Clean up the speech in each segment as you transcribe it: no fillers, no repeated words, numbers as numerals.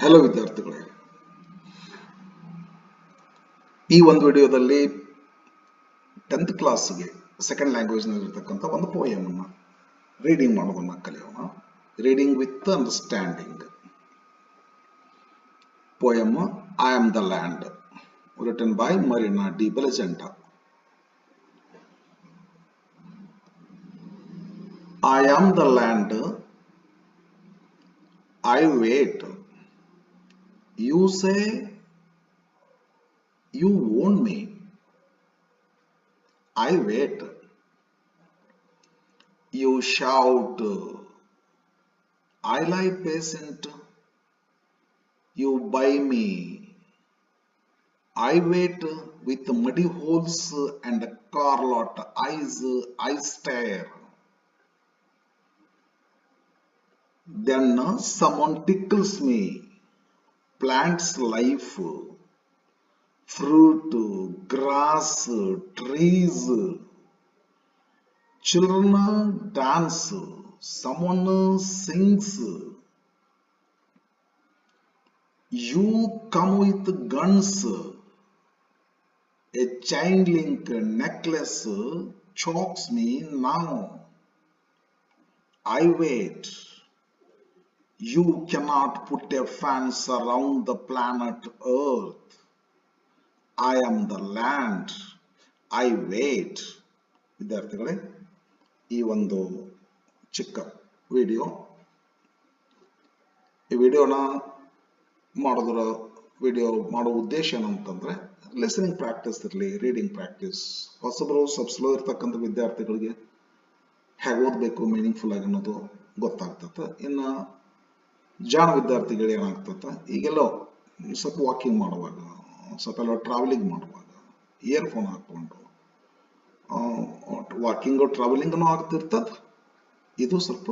Hello ವಿದ್ಯಾರ್ಥಿಗಳೇ, ಈ ಒಂದು ವಿಡಿಯೋದಲ್ಲಿ 10th ಕ್ಲಾಸ್ಗೆ ಸೆಕೆಂಡ್ ಲ್ಯಾಂಗ್ವೇಜ್ ನಲ್ಲಿರ್ತಕ್ಕಂಥ ಒಂದು ಪೋಯಮ್ ಅನ್ನ ರೀಡಿಂಗ್ ಮಾಡೋದನ್ನ ಕಲಿಯೋಣ. Reading with understanding. Poem I am the land, written by Marina de Bellagente. I am the land, I wait. You say you own me, I wait. You shout, I lie patient. You buy me, I wait. With muddy holes and car lot eyes, I stare. Then someone tickles me, plants life, fruit, grass, trees. Children dance, someone sings. You come with guns, a chain link necklace chokes me now. I wait. You cannot put a fence around the planet Earth. I am the land, I wait. ವಿದ್ಯಾರ್ಥಿಗಳೇ, ಈ ಒಂದು ಚಿಕ್ಕ ವಿಡಿಯೋನ ಮಾಡೋ ಉದ್ದೇಶ ಏನಂತಂದ್ರೆ listening practice ಇರಲಿ, reading practice. ಹೊಸಬರು ಸ್ವಲ್ಪ ಸ್ಲೋ ಇರ್ತಕ್ಕಂಥ ವಿದ್ಯಾರ್ಥಿಗಳಿಗೆ ಹೇಗೆ ಓದಬೇಕು ಮೀನಿಂಗ್ಫುಲ್ ಆಗಿ ಅನ್ನೋದು ಗೊತ್ತಾಗ್ತದೆ. ಇನ್ನು ಜಾಣ ವಿದ್ಯಾರ್ಥಿಗಳು ಏನಾಗ್ತದೆ, ಈಗೆಲ್ಲೋ ಸ್ವಲ್ಪ ವಾಕಿಂಗ್ ಮಾಡುವಾಗ, ಸ್ವಲ್ಪ ಎಲ್ಲ ಟ್ರಾವೆಲಿಂಗ್ ಮಾಡುವಾಗ ಇಯರ್ಫೋನ್ ಹಾಕ್ಕೊಂಡು ವಾಕಿಂಗು ಟ್ರಾವೆಲಿಂಗ್ನೂ ಆಗ್ತಿರ್ತದೆ, ಇದು ಸ್ವಲ್ಪ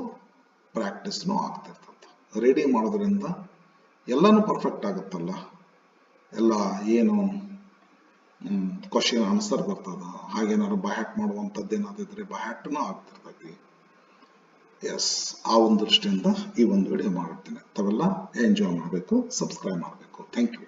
ಪ್ರಾಕ್ಟೀಸ್ನೂ ಆಗ್ತಿರ್ತದೆ. ರೀಡಿಂಗ್ ಮಾಡೋದ್ರಿಂದ ಎಲ್ಲನೂ ಪರ್ಫೆಕ್ಟ್ ಆಗುತ್ತಲ್ಲ, ಎಲ್ಲ ಏನು ಕ್ವಶನ್ ಆನ್ಸರ್ ಬರ್ತದ, ಹಾಗೇನಾದ್ರು ಬಹ್ಯಾಟ್ ಮಾಡುವಂಥದ್ದು ಏನಾದಿದ್ರೆ ಬಹ್ಯಾಟ್ನೂ ಆಗ್ತಿರ್ತೈತಿ. ಎಸ್, ಆ ಒಂದು ದೃಷ್ಟಿಯಿಂದ ಈ ಒಂದು ವಿಡಿಯೋ ಮಾಡಿರ್ತೀನಿ. ತಾವೆಲ್ಲ ಎಂಜಾಯ್ ಮಾಡಬೇಕು, ಸಬ್ಸ್ಕ್ರೈಬ್ ಮಾಡಬೇಕು. Thank you.